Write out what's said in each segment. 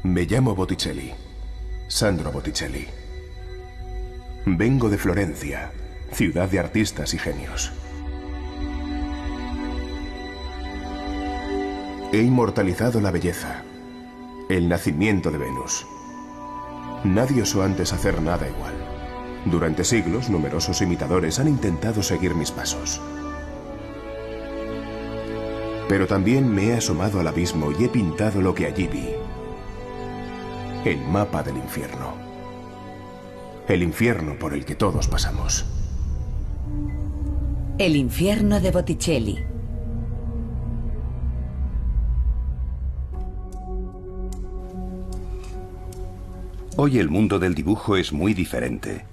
Me llamo Botticelli, Sandro Botticelli. Vengo de Florencia, ciudad de artistas y genios. He inmortalizado la belleza, el nacimiento de Venus. Nadie osó antes hacer nada igual. Durante siglos, numerosos imitadores han intentado seguir mis pasos. Pero también me he asomado al abismo y he pintado lo que allí vi. El mapa del infierno. El infierno por el que todos pasamos. El infierno de Botticelli. Hoy el mundo del dibujo es muy diferente.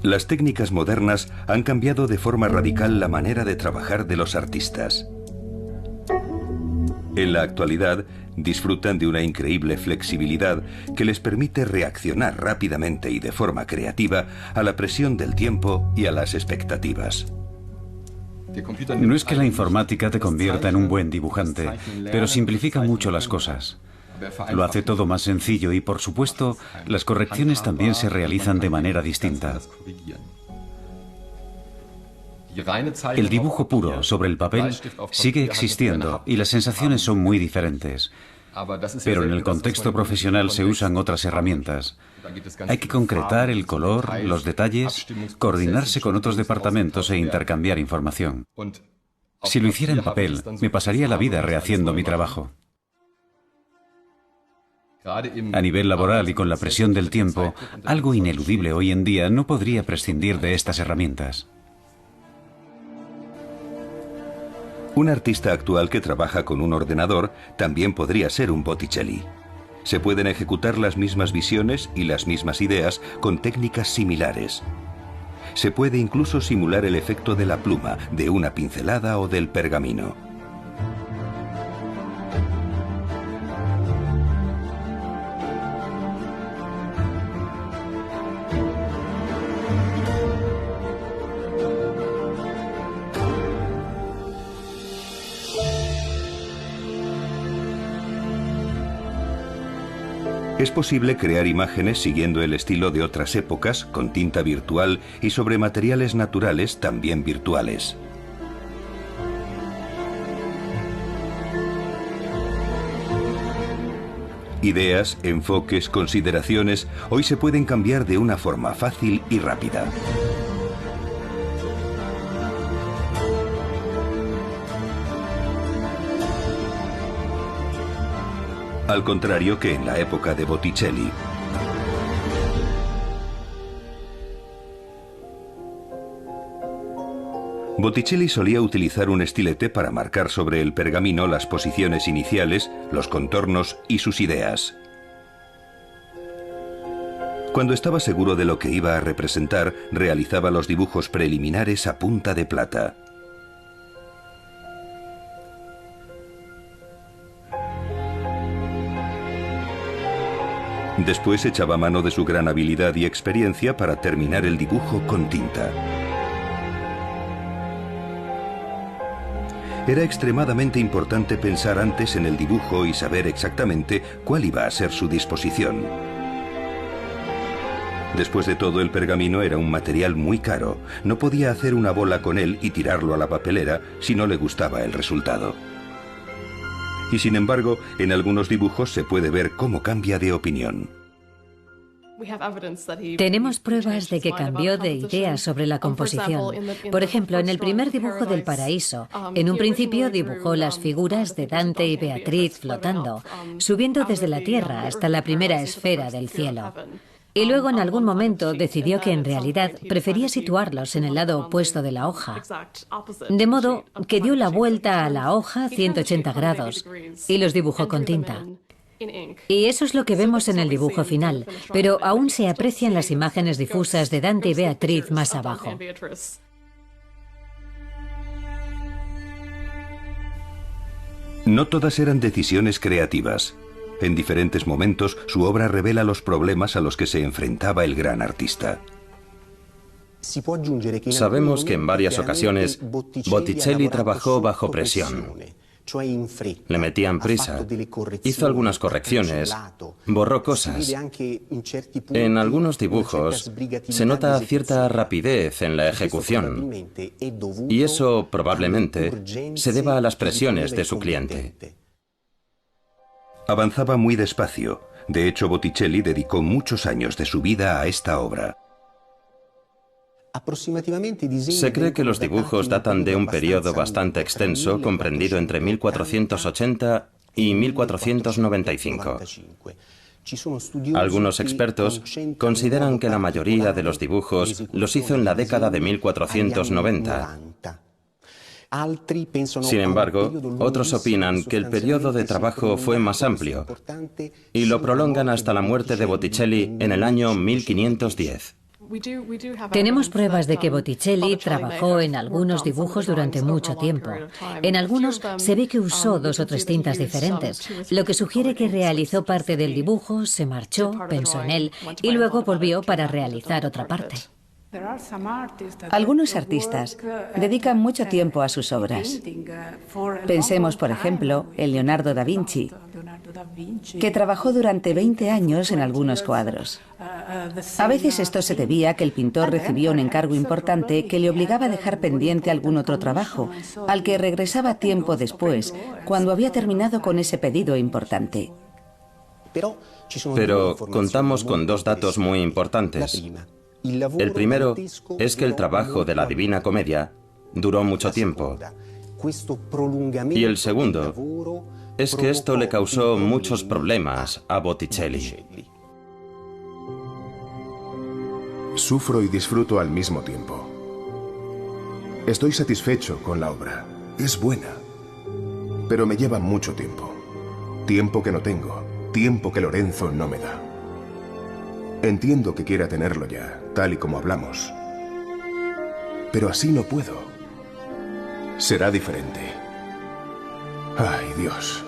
Las técnicas modernas han cambiado de forma radical la manera de trabajar de los artistas. En la actualidad, disfrutan de una increíble flexibilidad que les permite reaccionar rápidamente y de forma creativa a la presión del tiempo y a las expectativas. No es que la informática te convierta en un buen dibujante, pero simplifica mucho las cosas. Lo hace todo más sencillo y, por supuesto, las correcciones también se realizan de manera distinta. El dibujo puro sobre el papel sigue existiendo y las sensaciones son muy diferentes. Pero en el contexto profesional se usan otras herramientas. Hay que concretar el color, los detalles, coordinarse con otros departamentos e intercambiar información. Si lo hiciera en papel, me pasaría la vida rehaciendo mi trabajo. A nivel laboral y con la presión del tiempo, algo ineludible hoy en día no podría prescindir de estas herramientas. Un artista actual que trabaja con un ordenador también podría ser un Botticelli. Se pueden ejecutar las mismas visiones y las mismas ideas con técnicas similares. Se puede incluso simular el efecto de la pluma, de una pincelada o del pergamino. Es posible crear imágenes siguiendo el estilo de otras épocas, con tinta virtual y sobre materiales naturales también virtuales. Ideas, enfoques, consideraciones, hoy se pueden cambiar de una forma fácil y rápida. Al contrario que en la época de Botticelli. Botticelli solía utilizar un estilete para marcar sobre el pergamino las posiciones iniciales, los contornos y sus ideas. Cuando estaba seguro de lo que iba a representar, realizaba los dibujos preliminares a punta de plata. Después echaba mano de su gran habilidad y experiencia para terminar el dibujo con tinta. Era extremadamente importante pensar antes en el dibujo y saber exactamente cuál iba a ser su disposición. Después de todo, el pergamino era un material muy caro. No podía hacer una bola con él y tirarlo a la papelera si no le gustaba el resultado. Y sin embargo, en algunos dibujos se puede ver cómo cambia de opinión. Tenemos pruebas de que cambió de idea sobre la composición. Por ejemplo, en el primer dibujo del Paraíso, en un principio dibujó las figuras de Dante y Beatriz flotando, subiendo desde la tierra hasta la primera esfera del cielo. Y luego en algún momento decidió que en realidad prefería situarlos en el lado opuesto de la hoja. De modo que dio la vuelta a la hoja 180 grados y los dibujó con tinta. Y eso es lo que vemos en el dibujo final, pero aún se aprecian las imágenes difusas de Dante y Beatriz más abajo. No todas eran decisiones creativas. En diferentes momentos, su obra revela los problemas a los que se enfrentaba el gran artista. Sabemos que en varias ocasiones Botticelli trabajó bajo presión. Le metían prisa, hizo algunas correcciones, borró cosas. En algunos dibujos se nota cierta rapidez en la ejecución, y eso probablemente se deba a las presiones de su cliente. Avanzaba muy despacio. De hecho, Botticelli dedicó muchos años de su vida a esta obra. Se cree que los dibujos datan de un periodo bastante extenso, comprendido entre 1480 y 1495. Algunos expertos consideran que la mayoría de los dibujos los hizo en la década de 1490. Sin embargo, otros opinan que el periodo de trabajo fue más amplio y lo prolongan hasta la muerte de Botticelli en el año 1510. Tenemos pruebas de que Botticelli trabajó en algunos dibujos durante mucho tiempo. En algunos se ve que usó 2 o 3 tintas diferentes, lo que sugiere que realizó parte del dibujo, se marchó, pensó en él y luego volvió para realizar otra parte. Algunos artistas dedican mucho tiempo a sus obras. Pensemos, por ejemplo, en Leonardo da Vinci, que trabajó durante 20 años en algunos cuadros. A veces esto se debía a que el pintor recibió un encargo importante que le obligaba a dejar pendiente algún otro trabajo, al que regresaba tiempo después, cuando había terminado con ese pedido importante. Pero contamos con 2 datos muy importantes. El primero es que el trabajo de la Divina Comedia duró mucho tiempo. Y el segundo es que esto le causó muchos problemas a Botticelli. Sufro y disfruto al mismo tiempo. Estoy satisfecho con la obra. Es buena. Pero me lleva mucho tiempo. Tiempo que no tengo. Tiempo que Lorenzo no me da. Entiendo que quiera tenerlo ya, tal y como hablamos. Pero así no puedo. Será diferente. Ay, Dios.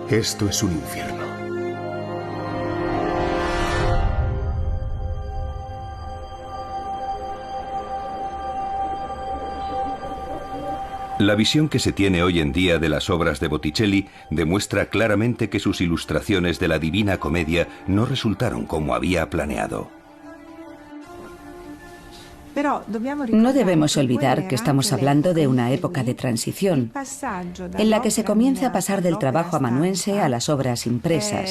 Esto es un infierno. La visión que se tiene hoy en día de las obras de Botticelli demuestra claramente que sus ilustraciones de la Divina Comedia no resultaron como había planeado. No debemos olvidar que estamos hablando de una época de transición, en la que se comienza a pasar del trabajo amanuense a las obras impresas,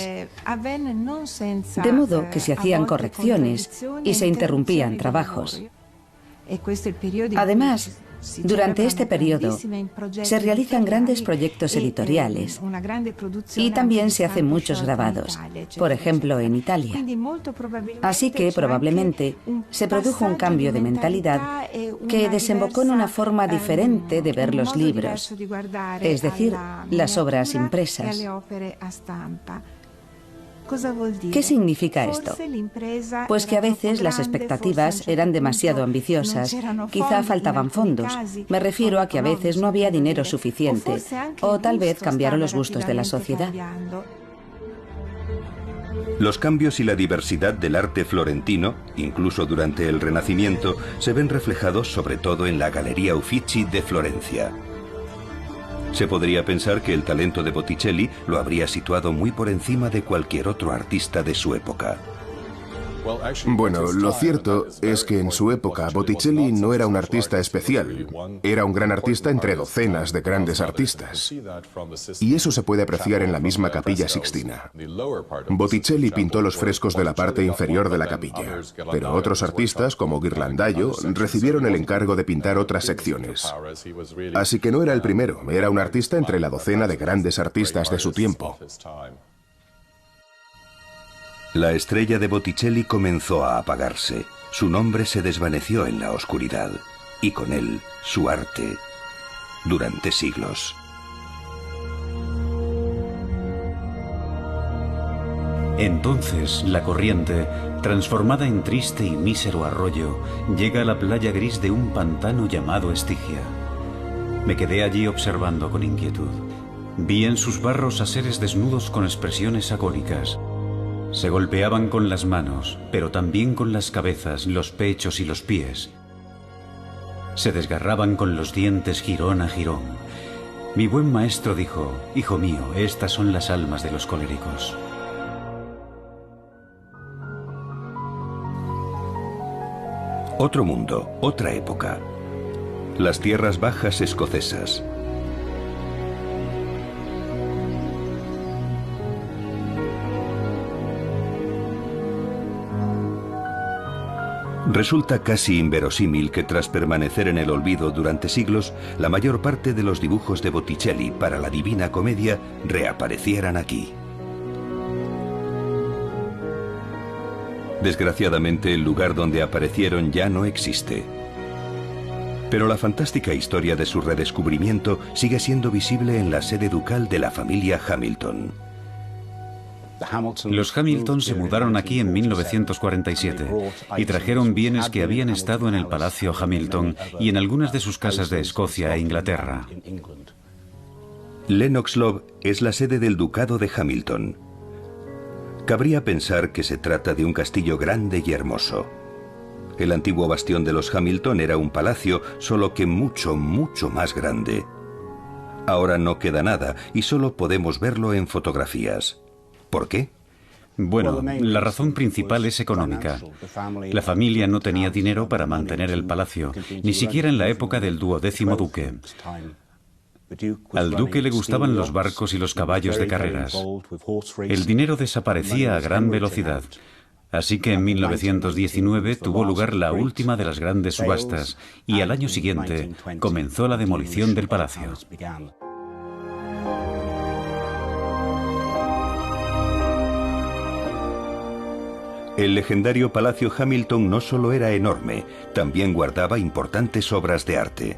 de modo que se hacían correcciones y se interrumpían trabajos. Además, durante este periodo se realizan grandes proyectos editoriales y también se hacen muchos grabados, por ejemplo en Italia. Así que probablemente se produjo un cambio de mentalidad que desembocó en una forma diferente de ver los libros, es decir, las obras impresas. ¿Qué significa esto? Pues que a veces las expectativas eran demasiado ambiciosas, quizá faltaban fondos. Me refiero a que a veces no había dinero suficiente, o tal vez cambiaron los gustos de la sociedad. Los cambios y la diversidad del arte florentino, incluso durante el Renacimiento, se ven reflejados sobre todo en la Galería Uffizi de Florencia. Se podría pensar que el talento de Botticelli lo habría situado muy por encima de cualquier otro artista de su época. Bueno, lo cierto es que en su época Botticelli no era un artista especial, era un gran artista entre docenas de grandes artistas. Y eso se puede apreciar en la misma Capilla Sixtina. Botticelli pintó los frescos de la parte inferior de la capilla, pero otros artistas, como Ghirlandaio, recibieron el encargo de pintar otras secciones. Así que no era el primero, era un artista entre la docena de grandes artistas de su tiempo. La estrella de Botticelli comenzó a apagarse. Su nombre se desvaneció en la oscuridad. Y con él, su arte. Durante siglos. Entonces, la corriente, transformada en triste y mísero arroyo, llega a la playa gris de un pantano llamado Estigia. Me quedé allí observando con inquietud. Vi en sus barros a seres desnudos con expresiones agónicas. Se golpeaban con las manos, pero también con las cabezas, los pechos y los pies. Se desgarraban con los dientes jirón a jirón. Mi buen maestro dijo: hijo mío, estas son las almas de los coléricos. Otro mundo, otra época. Las tierras bajas escocesas. Resulta casi inverosímil que tras permanecer en el olvido durante siglos, la mayor parte de los dibujos de Botticelli para la Divina Comedia reaparecieran aquí. Desgraciadamente, el lugar donde aparecieron ya no existe. Pero la fantástica historia de su redescubrimiento sigue siendo visible en la sede ducal de la familia Hamilton. Los Hamilton se mudaron aquí en 1947 y trajeron bienes que habían estado en el Palacio Hamilton y en algunas de sus casas de Escocia e Inglaterra. Lennox Love es la sede del Ducado de Hamilton. Cabría pensar que se trata de un castillo grande y hermoso. El antiguo bastión de los Hamilton era un palacio, solo que mucho, mucho más grande. Ahora no queda nada y solo podemos verlo en fotografías. ¿Por qué? Bueno, la razón principal es económica. La familia no tenía dinero para mantener el palacio, ni siquiera en la época del 12º duque. Al duque le gustaban los barcos y los caballos de carreras. El dinero desaparecía a gran velocidad. Así que en 1919 tuvo lugar la última de las grandes subastas y al año siguiente comenzó la demolición del palacio. El legendario Palacio Hamilton no solo era enorme, también guardaba importantes obras de arte.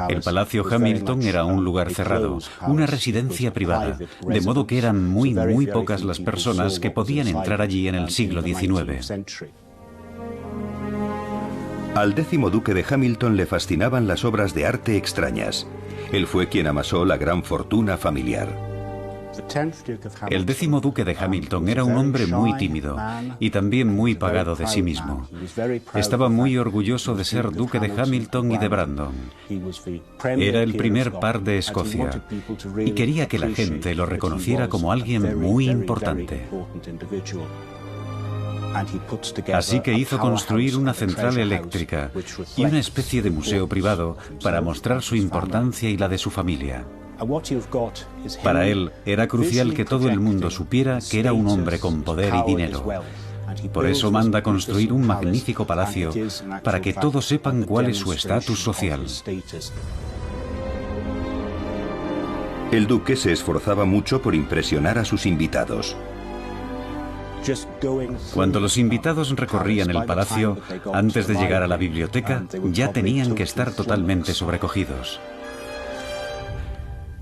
El Palacio Hamilton era un lugar cerrado, una residencia privada, de modo que eran muy pocas las personas que podían entrar allí en el siglo XIX. Al 10º duque de Hamilton le fascinaban las obras de arte extrañas. Él fue quien amasó la gran fortuna familiar. El 10º duque de Hamilton era un hombre muy tímido y también muy pagado de sí mismo. Estaba muy orgulloso de ser duque de Hamilton y de Brandon. Era el primer par de Escocia y quería que la gente lo reconociera como alguien muy importante. Así que hizo construir una central eléctrica y una especie de museo privado para mostrar su importancia y la de su familia. Para él era crucial que todo el mundo supiera que era un hombre con poder y dinero. Por eso manda construir un magnífico palacio para que todos sepan cuál es su estatus social. El duque se esforzaba mucho por impresionar a sus invitados. Cuando los invitados recorrían el palacio, antes de llegar a la biblioteca, ya tenían que estar totalmente sobrecogidos.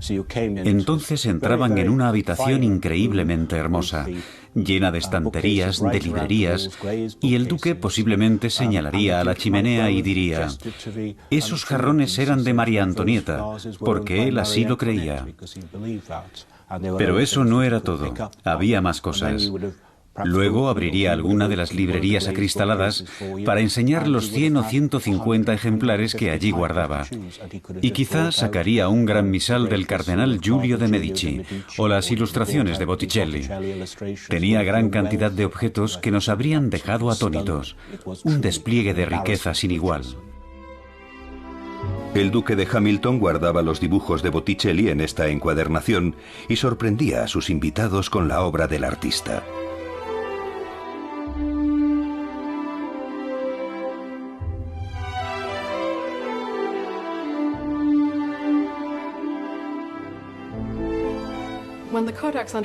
Entonces entraban en una habitación increíblemente hermosa, llena de estanterías, de librerías, y el duque posiblemente señalaría a la chimenea y diría: esos jarrones eran de María Antonieta, porque él así lo creía. Pero eso no era todo, había más cosas. Luego abriría alguna de las librerías acristaladas para enseñar los 100 o 150 ejemplares que allí guardaba. Y quizá sacaría un gran misal del cardenal Giulio de Medici o las ilustraciones de Botticelli. Tenía gran cantidad de objetos que nos habrían dejado atónitos. Un despliegue de riqueza sin igual. El duque de Hamilton guardaba los dibujos de Botticelli en esta encuadernación y sorprendía a sus invitados con la obra del artista.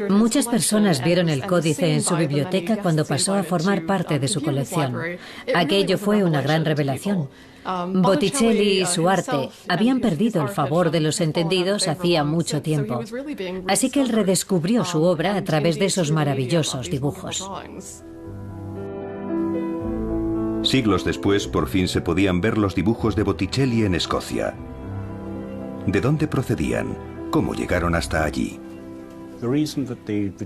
Muchas personas vieron el códice en su biblioteca cuando pasó a formar parte de su colección. Aquello fue una gran revelación. Botticelli y su arte habían perdido el favor de los entendidos hacía mucho tiempo. Así que él redescubrió su obra a través de esos maravillosos dibujos. Siglos después, por fin se podían ver los dibujos de Botticelli en Escocia. ¿De dónde procedían? ¿Cómo llegaron hasta allí?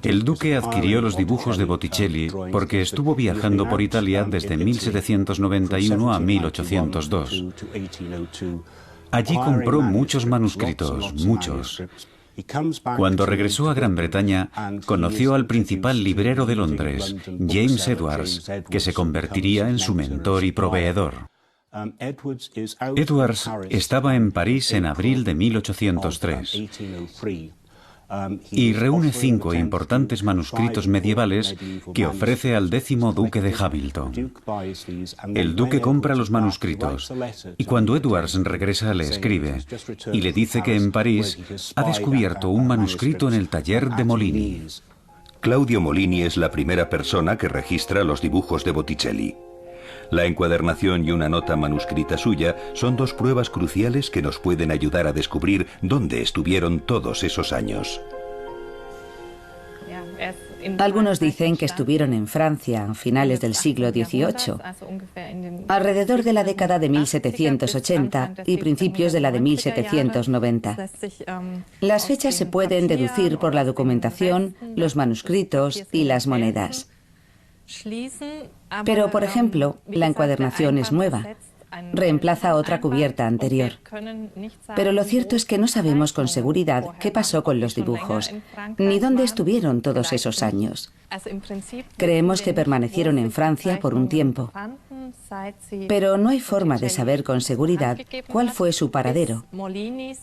El duque adquirió los dibujos de Botticelli porque estuvo viajando por Italia desde 1791 a 1802. Allí compró muchos manuscritos, muchos. Cuando regresó a Gran Bretaña, conoció al principal librero de Londres, James Edwards, que se convertiría en su mentor y proveedor. Edwards estaba en París en abril de 1803 y reúne 5 importantes manuscritos medievales que ofrece al 10º duque de Hamilton. El duque compra los manuscritos y cuando Edwards regresa le escribe y le dice que en París ha descubierto un manuscrito en el taller de Molini. Claudio Molini es la primera persona que registra los dibujos de Botticelli. La encuadernación y una nota manuscrita suya son 2 pruebas cruciales que nos pueden ayudar a descubrir dónde estuvieron todos esos años. Algunos dicen que estuvieron en Francia a finales del siglo XVIII, alrededor de la década de 1780 y principios de la de 1790. Las fechas se pueden deducir por la documentación, los manuscritos y las monedas. Pero, por ejemplo, la encuadernación es nueva. Reemplaza otra cubierta anterior. Pero lo cierto es que no sabemos con seguridad qué pasó con los dibujos, ni dónde estuvieron todos esos años. Creemos que permanecieron en Francia por un tiempo, pero no hay forma de saber con seguridad cuál fue su paradero.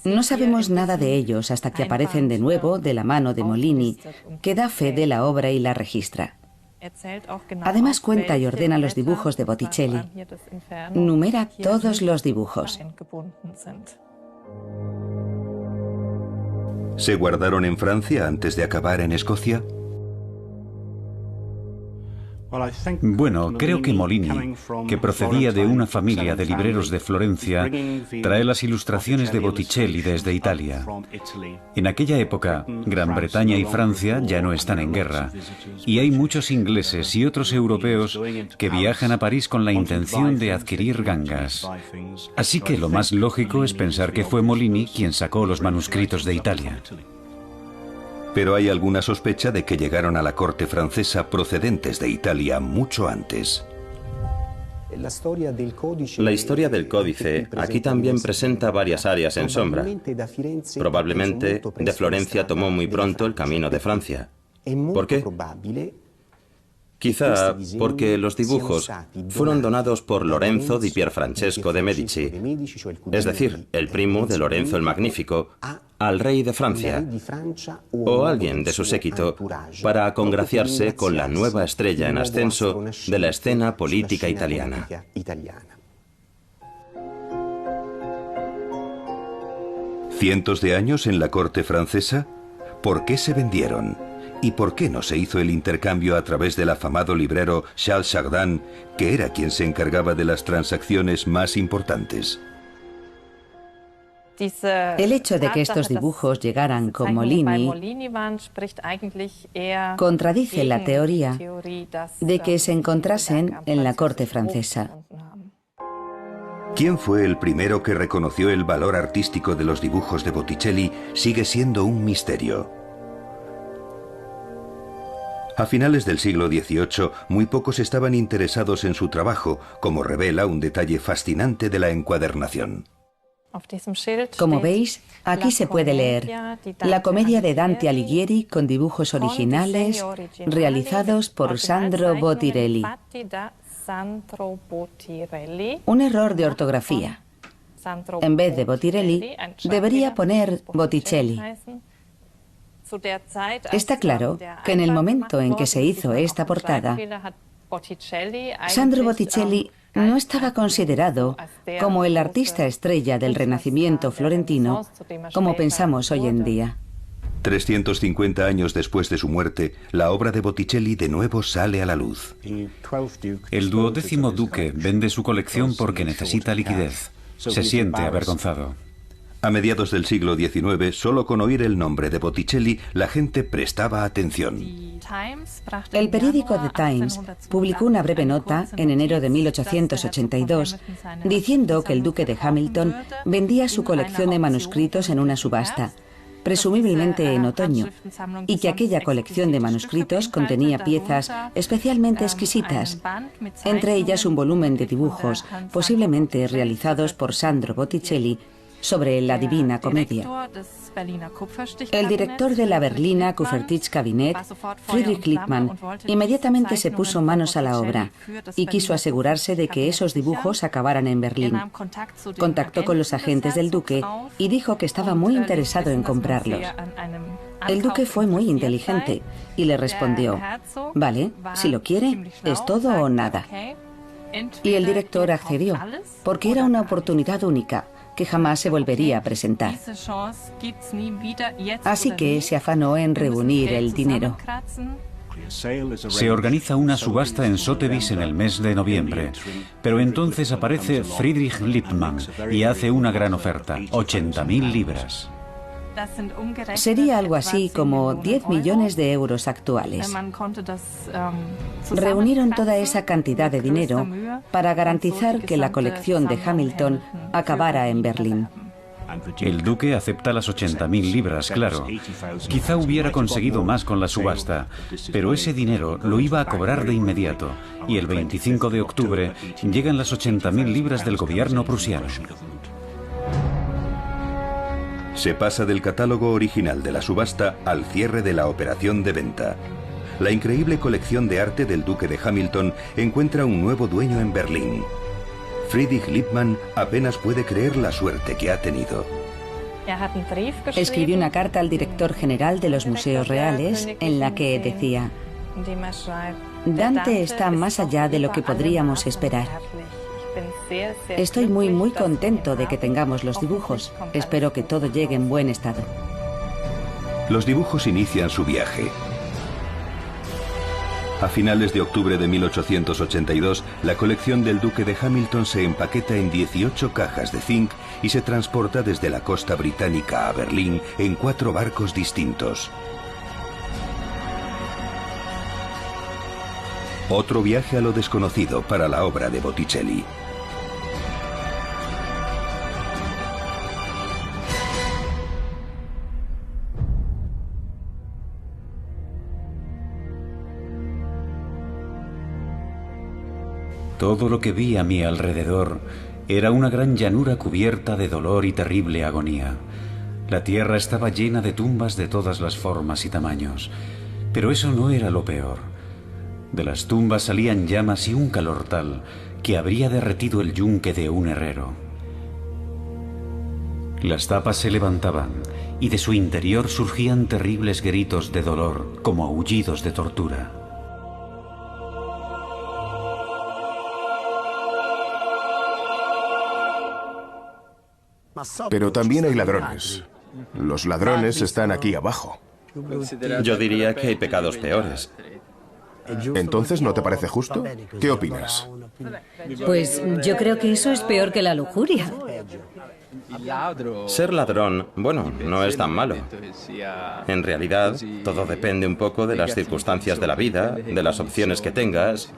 No sabemos nada de ellos hasta que aparecen de nuevo de la mano de Molini, que da fe de la obra y la registra. Además cuenta y ordena los dibujos de Botticelli. Numera todos los dibujos. ¿Se guardaron en Francia antes de acabar en Escocia? Bueno, creo que Molini, que procedía de una familia de libreros de Florencia, trae las ilustraciones de Botticelli desde Italia. En aquella época, Gran Bretaña y Francia ya no están en guerra, y hay muchos ingleses y otros europeos que viajan a París con la intención de adquirir gangas. Así que lo más lógico es pensar que fue Molini quien sacó los manuscritos de Italia. Pero hay alguna sospecha de que llegaron a la corte francesa procedentes de Italia mucho antes. La historia del códice aquí también presenta varias áreas en sombra. Probablemente de Florencia tomó muy pronto el camino de Francia. ¿Por qué? Quizá porque los dibujos fueron donados por Lorenzo di Pierfrancesco de Medici, es decir, el primo de Lorenzo el Magnífico, al rey de Francia, o alguien de su séquito, para congraciarse con la nueva estrella en ascenso de la escena política italiana. ¿Cientos de años en la corte francesa? ¿Por qué se vendieron? ¿Y por qué no se hizo el intercambio a través del afamado librero Charles Chardin, que era quien se encargaba de las transacciones más importantes? El hecho de que estos dibujos llegaran con Molini contradice la teoría de que se encontrasen en la corte francesa. ¿Quién fue el primero que reconoció el valor artístico de los dibujos de Botticelli? Sigue siendo un misterio. A finales del siglo XVIII, muy pocos estaban interesados en su trabajo, como revela un detalle fascinante de la encuadernación. Como veis, aquí se puede leer la comedia de Dante Alighieri con dibujos originales realizados por Sandro Bottirelli. Un error de ortografía. En vez de Bottirelli, debería poner Botticelli. Está claro que en el momento en que se hizo esta portada, Sandro Botticelli no estaba considerado como el artista estrella del Renacimiento florentino, como pensamos hoy en día. 350 años después de su muerte, la obra de Botticelli de nuevo sale a la luz. El 12º duque vende su colección porque necesita liquidez. Se siente avergonzado. A mediados del siglo XIX, solo con oír el nombre de Botticelli, la gente prestaba atención. El periódico The Times publicó una breve nota en enero de 1882 diciendo que el duque de Hamilton vendía su colección de manuscritos en una subasta presumiblemente en otoño, y que aquella colección de manuscritos contenía piezas especialmente exquisitas, entre ellas un volumen de dibujos, posiblemente realizados por Sandro Botticelli, sobre la Divina Comedia. El director de la Berliner Kupferstichkabinett, Friedrich Lippmann, inmediatamente se puso manos a la obra y quiso asegurarse de que esos dibujos acabaran en Berlín. Contactó con los agentes del duque y dijo que estaba muy interesado en comprarlos. El duque fue muy inteligente y le respondió: vale, si lo quiere, es todo o nada. Y el director accedió, porque era una oportunidad única que jamás se volvería a presentar. Así que se afanó en reunir el dinero. Se organiza una subasta en Sotheby's en el mes de noviembre, pero entonces aparece Friedrich Lippmann y hace una gran oferta, 80.000 libras. Sería algo así como 10 millones de euros actuales. Reunieron toda esa cantidad de dinero para garantizar que la colección de Hamilton acabara en Berlín. El duque acepta las 80.000 libras, claro. Quizá hubiera conseguido más con la subasta, pero ese dinero lo iba a cobrar de inmediato, y el 25 de octubre llegan las 80.000 libras del gobierno prusiano. Se pasa del catálogo original de la subasta al cierre de la operación de venta. La increíble colección de arte del duque de Hamilton encuentra un nuevo dueño en Berlín. Friedrich Lippmann apenas puede creer la suerte que ha tenido. Escribió una carta al director general de los museos reales en la que decía: Dante está más allá de lo que podríamos esperar. Estoy muy contento de que tengamos los dibujos. Espero que todo llegue en buen estado. Los dibujos inician su viaje. A finales de octubre de 1882, la colección del duque de Hamilton se empaqueta en 18 cajas de zinc y se transporta desde la costa británica a Berlín en 4 barcos distintos. Otro viaje a lo desconocido para la obra de Botticelli. Todo lo que vi a mi alrededor era una gran llanura cubierta de dolor y terrible agonía. La tierra estaba llena de tumbas de todas las formas y tamaños. Pero eso no era lo peor. De las tumbas salían llamas y un calor tal que habría derretido el yunque de un herrero. Las tapas se levantaban y de su interior surgían terribles gritos de dolor como aullidos de tortura. Pero también hay ladrones. Los ladrones están aquí abajo. Yo diría que hay pecados peores. ¿Entonces no te parece justo? ¿Qué opinas? Pues yo creo que eso es peor que la lujuria. Ser ladrón, bueno, no es tan malo. En realidad, todo depende un poco de las circunstancias de la vida, de las opciones que tengas.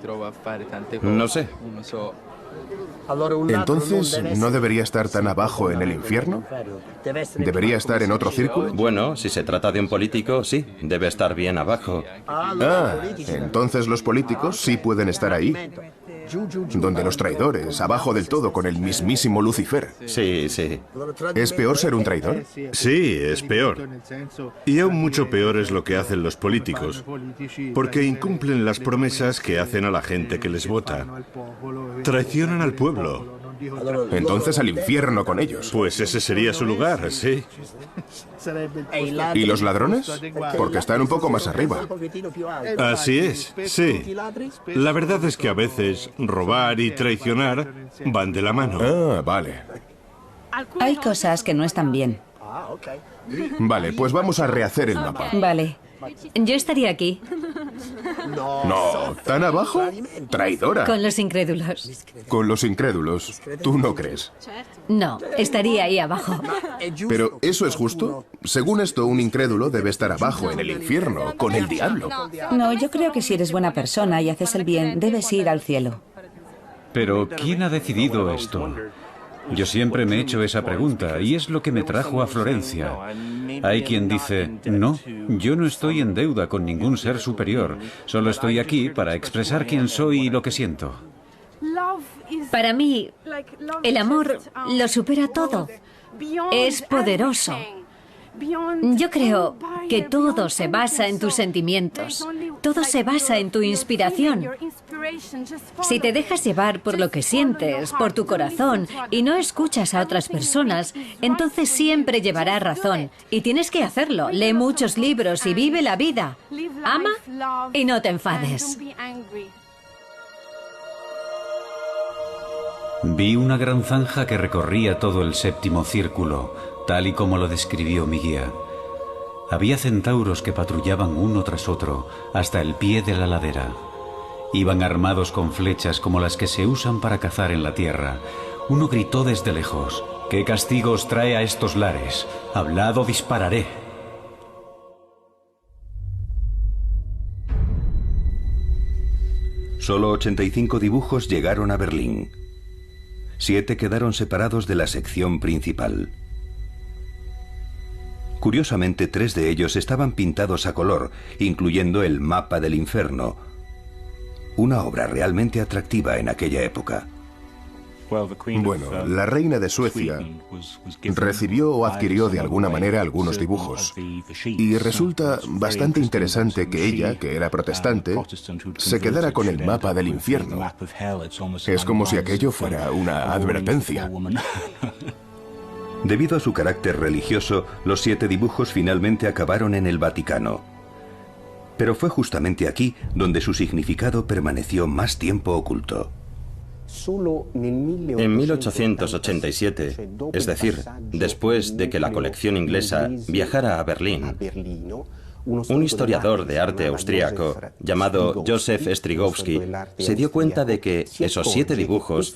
No sé. Entonces, ¿no debería estar tan abajo en el infierno? ¿Debería estar en otro círculo? Bueno, si se trata de un político, sí, debe estar bien abajo. Ah, entonces los políticos sí pueden estar ahí. Donde los traidores, abajo del todo, con el mismísimo Lucifer. Sí, sí. ¿Es peor ser un traidor? Sí, es peor. Y aún mucho peor es lo que hacen los políticos, porque incumplen las promesas que hacen a la gente que les vota. Traicionan al pueblo. Entonces al infierno con ellos. Pues ese sería su lugar, sí. ¿Y los ladrones? Porque están un poco más arriba. Así es, sí. La verdad es que a veces robar y traicionar van de la mano. Ah, vale. Hay cosas que no están bien. Vale, pues vamos a rehacer el mapa. Vale. Yo estaría aquí, No, ¿tan abajo? Traidora. con los incrédulos. Con los incrédulos. ¿Tú no crees? No, estaría ahí abajo. Pero ¿eso es justo? Según esto, un incrédulo debe estar abajo, en el infierno, con el diablo. No, yo creo que si eres buena persona y haces el bien, debes ir al cielo. Pero ¿quién ha decidido esto? Yo siempre me he hecho esa pregunta y es lo que me trajo a Florencia. Hay quien dice, no, yo no estoy en deuda con ningún ser superior, solo estoy aquí para expresar quién soy y lo que siento. Para mí, el amor lo supera todo. Es poderoso. Yo creo que todo se basa en tus sentimientos. Todo se basa en tu inspiración. Si te dejas llevar por lo que sientes, por tu corazón, y no escuchas a otras personas, entonces siempre llevarás razón. Y tienes que hacerlo. Lee muchos libros y vive la vida. Ama y no te enfades. Vi una gran zanja que recorría todo el séptimo círculo, tal y como lo describió mi guía. Había centauros que patrullaban uno tras otro hasta el pie de la ladera. Iban armados con flechas como las que se usan para cazar en la tierra. Uno gritó desde lejos, «¿Qué castigo os trae a estos lares? Hablad o dispararé». Solo 85 dibujos llegaron a Berlín. 7 quedaron separados de la sección principal. Curiosamente, 3 de ellos estaban pintados a color, incluyendo el Mapa del Infierno, una obra realmente atractiva en aquella época. Bueno, la reina de Suecia recibió o adquirió de alguna manera algunos dibujos. Y resulta bastante interesante que ella, que era protestante, se quedara con el mapa del infierno. Es como si aquello fuera una advertencia. Debido a su carácter religioso, los 7 dibujos finalmente acabaron en el Vaticano. Pero fue justamente aquí donde su significado permaneció más tiempo oculto. En 1887, es decir, después de que la colección inglesa viajara a Berlín, un historiador de arte austríaco llamado Joseph Strigowski se dio cuenta de que esos 7 dibujos,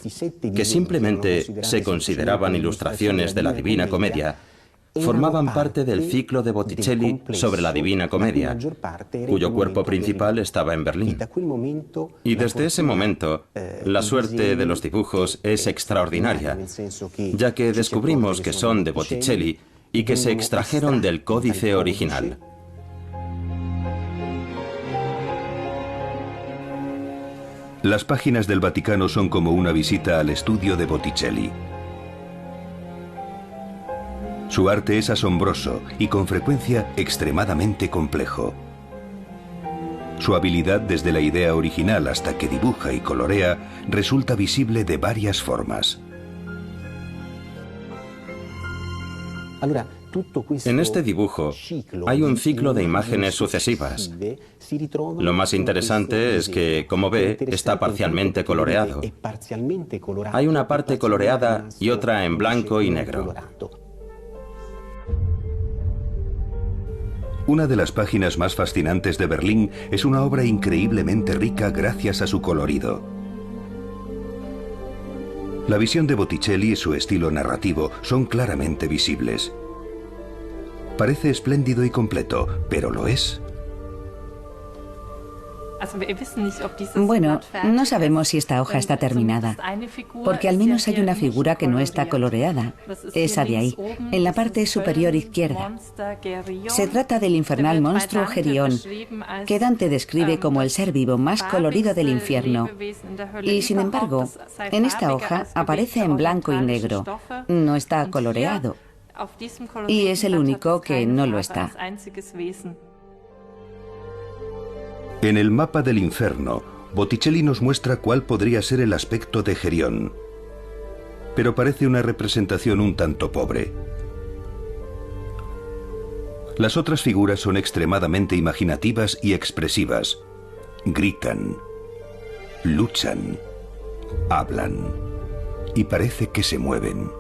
que simplemente se consideraban ilustraciones de la Divina Comedia, formaban parte del ciclo de Botticelli sobre la Divina Comedia, cuyo cuerpo principal estaba en Berlín. Y desde ese momento, la suerte de los dibujos es extraordinaria, ya que descubrimos que son de Botticelli y que se extrajeron del códice original. Las páginas del Vaticano son como una visita al estudio de Botticelli. Su arte es asombroso y con frecuencia extremadamente complejo. Su habilidad desde la idea original hasta que dibuja y colorea resulta visible de varias formas. En este dibujo hay un ciclo de imágenes sucesivas. Lo más interesante es que, como ve, está parcialmente coloreado. Hay una parte coloreada y otra en blanco y negro. Una de las páginas más fascinantes de Berlín es una obra increíblemente rica gracias a su colorido. La visión de Botticelli y su estilo narrativo son claramente visibles. Parece espléndido y completo, pero ¿lo es? Bueno, no sabemos si esta hoja está terminada, porque al menos hay una figura que no está coloreada, esa de ahí, en la parte superior izquierda. Se trata del infernal monstruo Gerión, que Dante describe como el ser vivo más colorido del infierno. Y sin embargo, en esta hoja aparece en blanco y negro, no está coloreado, y es el único que no lo está. En el Mapa del Infierno, Botticelli nos muestra cuál podría ser el aspecto de Gerión. Pero parece una representación un tanto pobre. Las otras figuras son extremadamente imaginativas y expresivas. Gritan, luchan, hablan y parece que se mueven.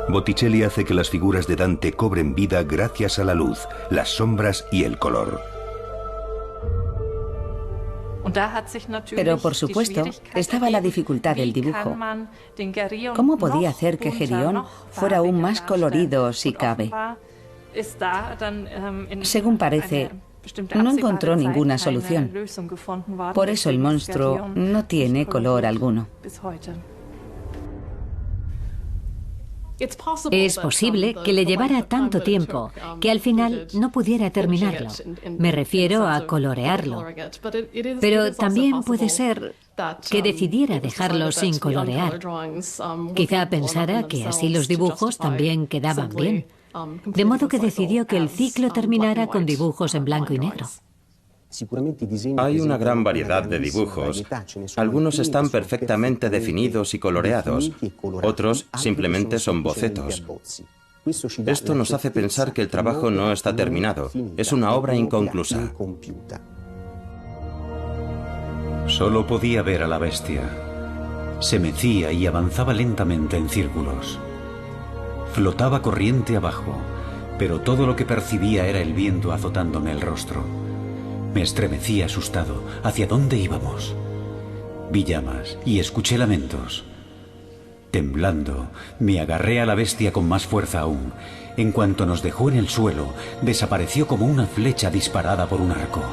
Botticelli hace que las figuras de Dante cobren vida gracias a la luz, las sombras y el color. Pero por supuesto, estaba la dificultad del dibujo. ¿Cómo podía hacer que Gerión fuera aún más colorido si cabe? Según parece, no encontró ninguna solución. Por eso el monstruo no tiene color alguno. Es posible que le llevara tanto tiempo que al final no pudiera terminarlo. Me refiero a colorearlo. Pero también puede ser que decidiera dejarlo sin colorear. Quizá pensara que así los dibujos también quedaban bien. De modo que decidió que el ciclo terminara con dibujos en blanco y negro. Hay una gran variedad de dibujos. Algunos están perfectamente definidos y coloreados. Otros simplemente son bocetos. Esto nos hace pensar que el trabajo no está terminado. Es una obra inconclusa. Solo podía ver a la bestia. Se mecía y avanzaba lentamente en círculos. Flotaba corriente abajo, pero todo lo que percibía era el viento azotándome el rostro. Me estremecí asustado. ¿Hacia dónde íbamos? Vi llamas y escuché lamentos. Temblando, me agarré a la bestia con más fuerza aún. En cuanto nos dejó en el suelo, desapareció como una flecha disparada por un arco.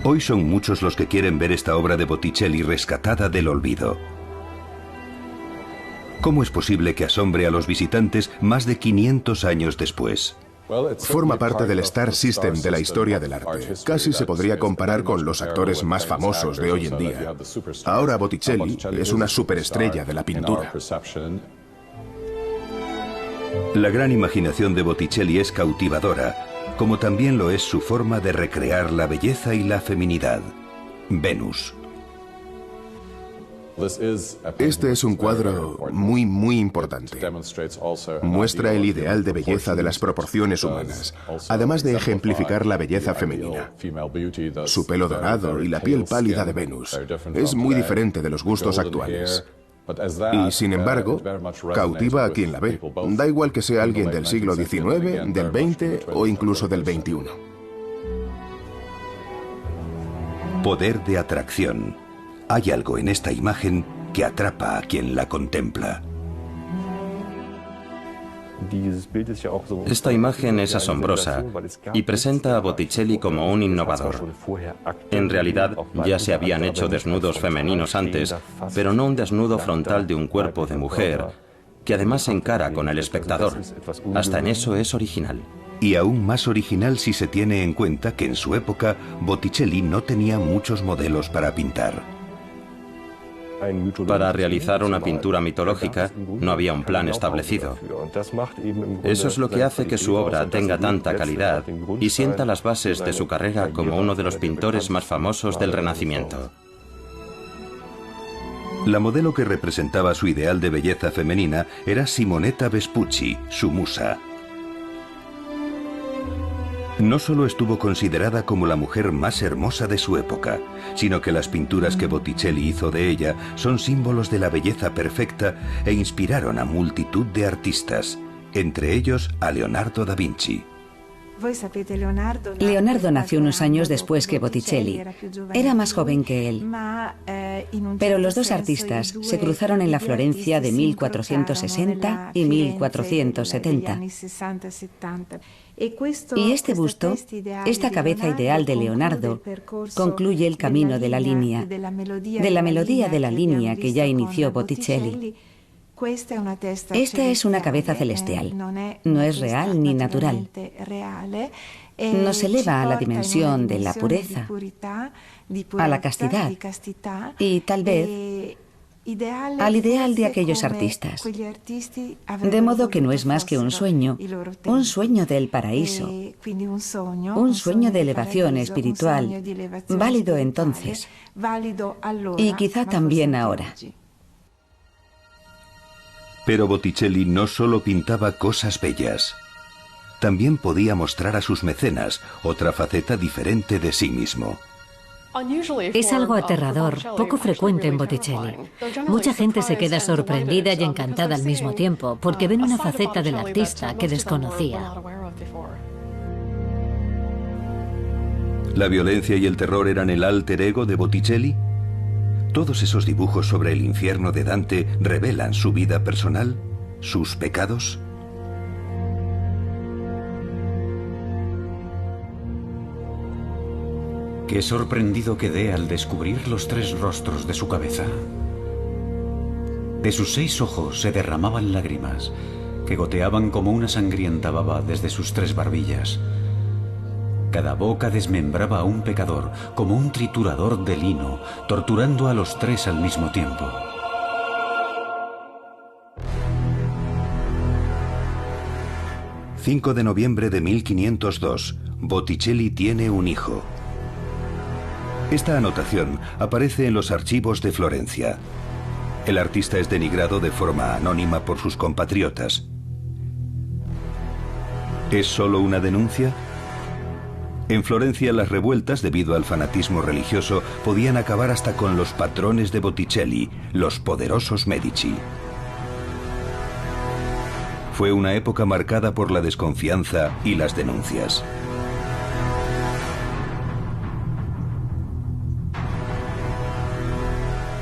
Hoy son muchos los que quieren ver esta obra de Botticelli rescatada del olvido. ¿Cómo es posible que asombre a los visitantes más de 500 años después? Forma parte del Star System de la historia del arte. Casi se podría comparar con los actores más famosos de hoy en día. Ahora Botticelli es una superestrella de la pintura. La gran imaginación de Botticelli es cautivadora, como también lo es su forma de recrear la belleza y la feminidad. Venus. Este es un cuadro muy importante. Muestra el ideal de belleza de las proporciones humanas, además de ejemplificar la belleza femenina. Su pelo dorado y la piel pálida de Venus es muy diferente de los gustos actuales. Y sin embargo, cautiva a quien la ve. Da igual que sea alguien del siglo XIX, del XX o incluso del XXI. Poder de atracción. Hay algo en esta imagen que atrapa a quien la contempla. Esta imagen es asombrosa y presenta a Botticelli como un innovador. En realidad, ya se habían hecho desnudos femeninos antes, pero no un desnudo frontal de un cuerpo de mujer, que además se encara con el espectador. Hasta en eso es original. Y aún más original si se tiene en cuenta que en su época Botticelli no tenía muchos modelos para pintar. Para realizar una pintura mitológica no había un plan establecido. Eso es lo que hace que su obra tenga tanta calidad y sienta las bases de su carrera como uno de los pintores más famosos del Renacimiento. La modelo que representaba su ideal de belleza femenina era Simonetta Vespucci, su musa. No solo estuvo considerada como la mujer más hermosa de su época, sino que las pinturas que Botticelli hizo de ella son símbolos de la belleza perfecta e inspiraron a multitud de artistas, entre ellos a Leonardo da Vinci. Leonardo nació unos años después que Botticelli. Era más joven que él. Pero los dos artistas se cruzaron en la Florencia de 1460 y 1470. Y este busto, esta cabeza ideal de Leonardo, concluye el camino de la línea, de la melodía de la línea que ya inició Botticelli. Esta es una cabeza celestial, no es real ni natural. Nos eleva a la dimensión de la pureza, a la castidad y tal vez al ideal de aquellos artistas. De modo que no es más que un sueño del paraíso, un sueño de elevación espiritual, válido entonces y quizá también ahora. Pero Botticelli no solo pintaba cosas bellas, también podía mostrar a sus mecenas otra faceta diferente de sí mismo. Es algo aterrador, poco frecuente en Botticelli. Mucha gente se queda sorprendida y encantada al mismo tiempo, porque ven una faceta del artista que desconocía. ¿La violencia y el terror eran el alter ego de Botticelli? ¿Todos esos dibujos sobre el infierno de Dante revelan su vida personal, sus pecados? Qué sorprendido quedé al descubrir los 3 rostros de su cabeza. De sus 6 ojos se derramaban lágrimas, que goteaban como una sangrienta baba desde sus 3 barbillas. Cada boca desmembraba a un pecador, como un triturador de lino, torturando a los 3 al mismo tiempo. ...5 de noviembre de 1502... Botticelli tiene un hijo. Esta anotación aparece en los archivos de Florencia. El artista es denigrado de forma anónima por sus compatriotas. ¿Es solo una denuncia? En Florencia las revueltas, debido al fanatismo religioso, podían acabar hasta con los patrones de Botticelli, los poderosos Medici. Fue una época marcada por la desconfianza y las denuncias.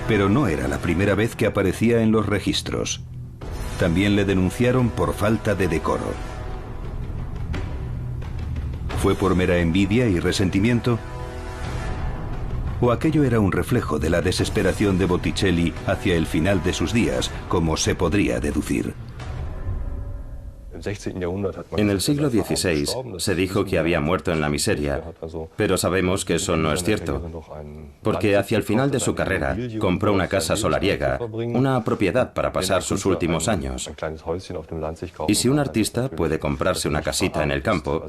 Pero no era la primera vez que aparecía en los registros. También le denunciaron por falta de decoro. ¿Fue por mera envidia y resentimiento? ¿O aquello era un reflejo de la desesperación de Botticelli hacia el final de sus días, como se podría deducir? En el siglo XVI se dijo que había muerto en la miseria, pero sabemos que eso no es cierto, porque hacia el final de su carrera compró una casa solariega, una propiedad para pasar sus últimos años. Y si un artista puede comprarse una casita en el campo,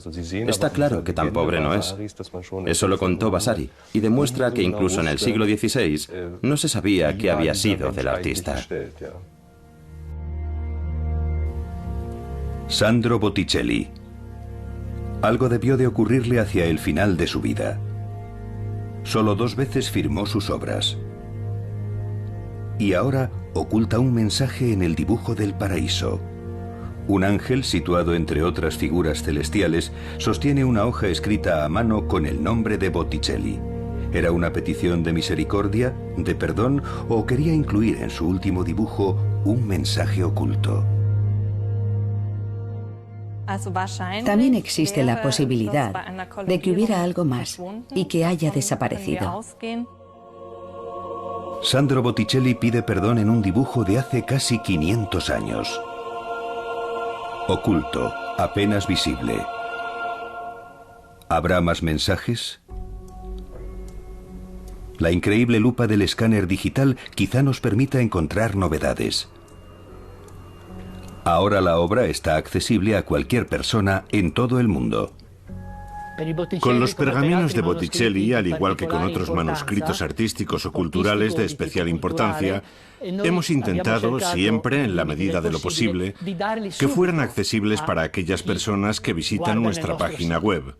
está claro que tan pobre no es. Eso lo contó Vasari y demuestra que incluso en el siglo XVI no se sabía qué había sido del artista. Sandro Botticelli. Algo debió de ocurrirle hacia el final de su vida. Solo 2 veces firmó sus obras. Y ahora oculta un mensaje en el dibujo del paraíso. Un ángel, situado entre otras figuras celestiales, sostiene una hoja escrita a mano con el nombre de Botticelli. ¿Era una petición de misericordia, de perdón, o quería incluir en su último dibujo un mensaje oculto? También existe la posibilidad de que hubiera algo más y que haya desaparecido. Sandro Botticelli pide perdón en un dibujo de hace casi 500 años. Oculto, apenas visible. ¿Habrá más mensajes? La increíble lupa del escáner digital quizá nos permita encontrar novedades. Ahora la obra está accesible a cualquier persona en todo el mundo. Con los pergaminos de Botticelli, al igual que con otros manuscritos artísticos o culturales de especial importancia, hemos intentado, siempre en la medida de lo posible, que fueran accesibles para aquellas personas que visitan nuestra página web.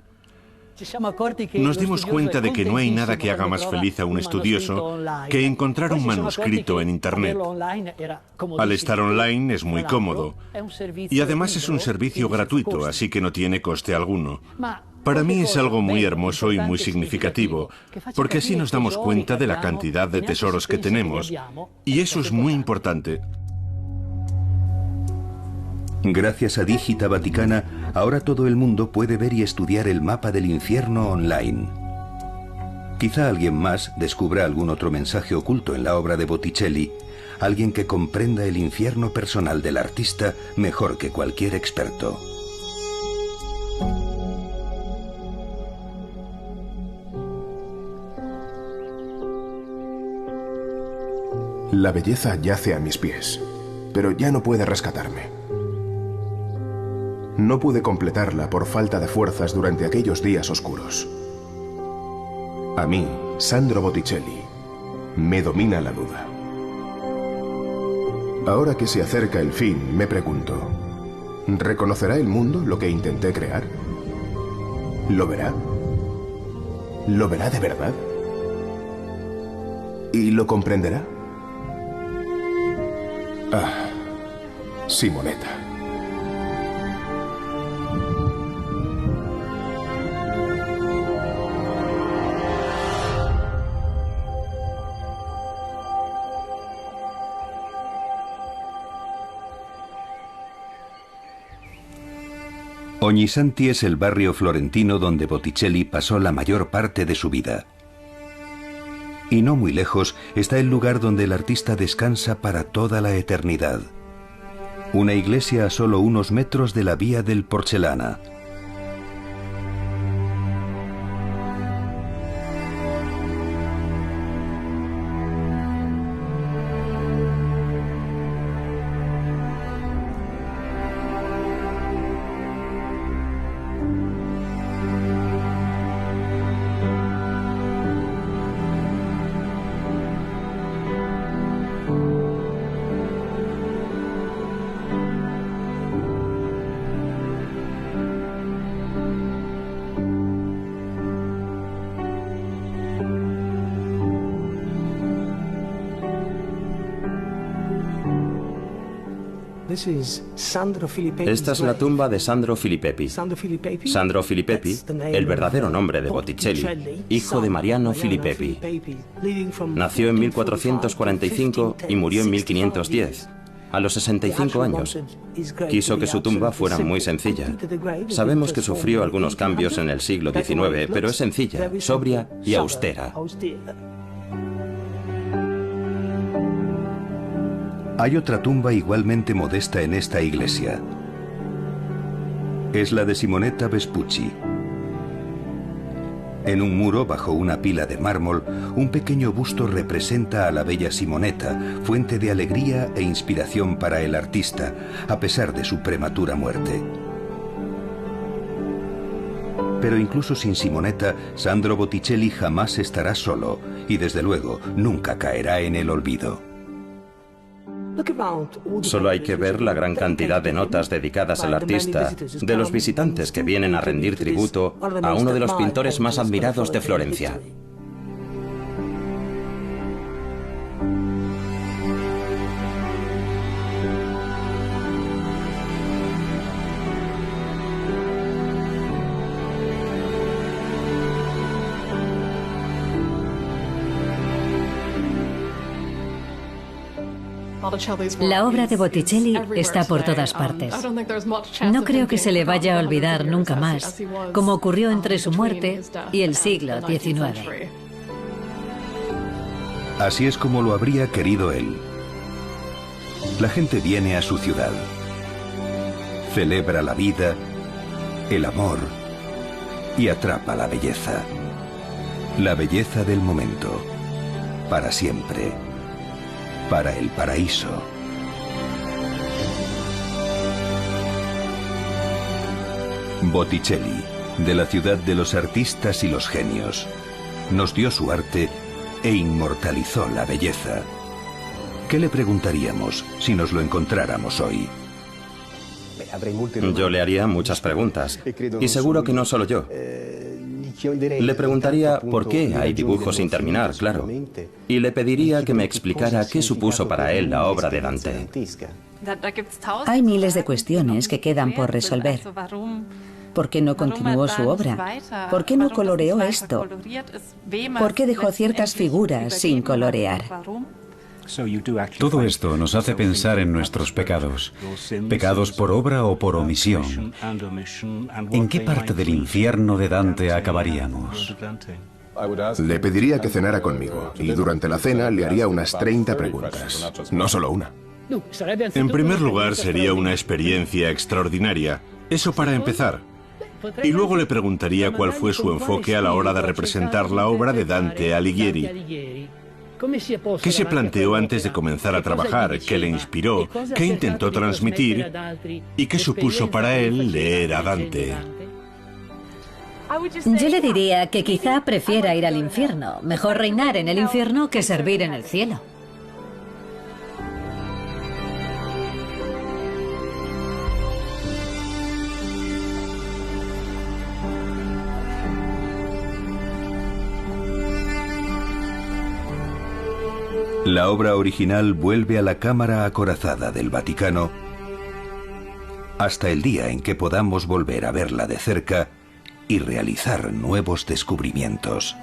Nos dimos cuenta de que no hay nada que haga más feliz a un estudioso que encontrar un manuscrito en Internet. Al estar online es muy cómodo y además es un servicio gratuito, así que no tiene coste alguno. Para mí es algo muy hermoso y muy significativo, porque así nos damos cuenta de la cantidad de tesoros que tenemos, y eso es muy importante. Gracias a Digita Vaticana, ahora todo el mundo puede ver y estudiar el mapa del infierno online. Quizá alguien más descubra algún otro mensaje oculto en la obra de Botticelli, alguien que comprenda el infierno personal del artista mejor que cualquier experto. La belleza yace a mis pies, pero ya no puede rescatarme. No pude completarla por falta de fuerzas durante aquellos días oscuros. A mí, Sandro Botticelli, me domina la duda. Ahora que se acerca el fin, me pregunto, ¿reconocerá el mundo lo que intenté crear? ¿Lo verá? ¿Lo verá de verdad? ¿Y lo comprenderá? Ah, Simonetta. Ognissanti es el barrio florentino donde Botticelli pasó la mayor parte de su vida. Y no muy lejos está el lugar donde el artista descansa para toda la eternidad. Una iglesia a solo unos metros de la vía del Porcelana. Esta es la tumba de Sandro Filippepi. Sandro Filippepi, el verdadero nombre de Botticelli, hijo de Mariano Filippepi. Nació en 1445 y murió en 1510. A los 65 años. Quiso que su tumba fuera muy sencilla. Sabemos que sufrió algunos cambios en el siglo XIX, pero es sencilla, sobria y austera. Hay otra tumba igualmente modesta en esta iglesia. Es la de Simonetta Vespucci. En un muro, bajo una pila de mármol, un pequeño busto representa a la bella Simonetta, fuente de alegría e inspiración para el artista, a pesar de su prematura muerte. Pero incluso sin Simonetta, Sandro Botticelli jamás estará solo y, desde luego, nunca caerá en el olvido. Solo hay que ver la gran cantidad de notas dedicadas al artista, de los visitantes que vienen a rendir tributo a uno de los pintores más admirados de Florencia. La obra de Botticelli está por todas partes. No creo que se le vaya a olvidar nunca más, como ocurrió entre su muerte y el siglo XIX. Así es como lo habría querido él. La gente viene a su ciudad. Celebra la vida, el amor y atrapa la belleza. La belleza del momento, para siempre. Para el paraíso. Botticelli, de la ciudad de los artistas y los genios, nos dio su arte e inmortalizó la belleza. ¿Qué le preguntaríamos si nos lo encontráramos hoy? Yo le haría muchas preguntas, y seguro que no solo yo. Le preguntaría por qué hay dibujos sin terminar, claro, y le pediría que me explicara qué supuso para él la obra de Dante. Hay miles de cuestiones que quedan por resolver. ¿Por qué no continuó su obra? ¿Por qué no coloreó esto? ¿Por qué dejó ciertas figuras sin colorear? Todo esto nos hace pensar en nuestros pecados, pecados por obra o por omisión. ¿En qué parte del infierno de Dante acabaríamos? Le pediría que cenara conmigo y durante la cena le haría unas 30 preguntas, no solo una. En primer lugar, sería una experiencia extraordinaria. Eso para empezar. Y luego le preguntaría cuál fue su enfoque a la hora de representar la obra de Dante Alighieri. ¿Qué se planteó antes de comenzar a trabajar? ¿Qué le inspiró? ¿Qué intentó transmitir? ¿Y qué supuso para él leer a Dante? Yo le diría que quizá prefiera ir al infierno. Mejor reinar en el infierno que servir en el cielo. La obra original vuelve a la cámara acorazada del Vaticano hasta el día en que podamos volver a verla de cerca y realizar nuevos descubrimientos.